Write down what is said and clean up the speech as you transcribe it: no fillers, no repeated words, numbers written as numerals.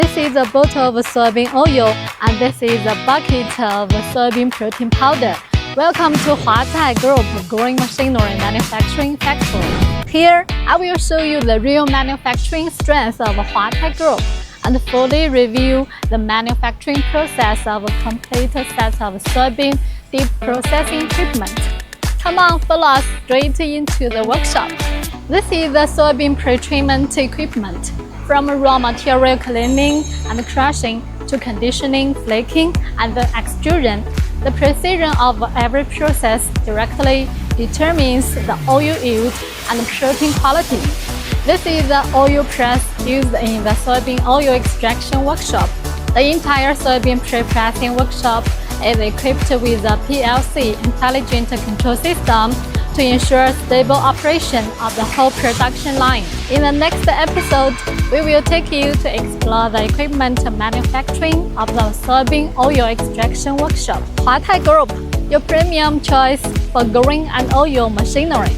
This is a bottle of soybean oil, and this is a bucket of soybean protein powder. Welcome to Huatai Group Growing Machinery Manufacturing Factory. Here, I will show you the real manufacturing strength of Huatai Group and fully review the manufacturing process of a complete set of soybean deep processing equipment. Come on, follow us straight into the workshop. This is the soybean pretreatment equipment. From raw material cleaning and crushing to conditioning, flaking, and extrusion, the precision of every process directly determines the oil yield and protein quality. This is the oil press used in the soybean oil extraction workshop. The entire soybean pre-pressing workshop is equipped with a PLC intelligent control system to ensure stable operation of the whole production line. In the next episode, we will take you to explore the equipment manufacturing of the soybean oil extraction workshop. Huatai Group, your premium choice for growing and oil machinery.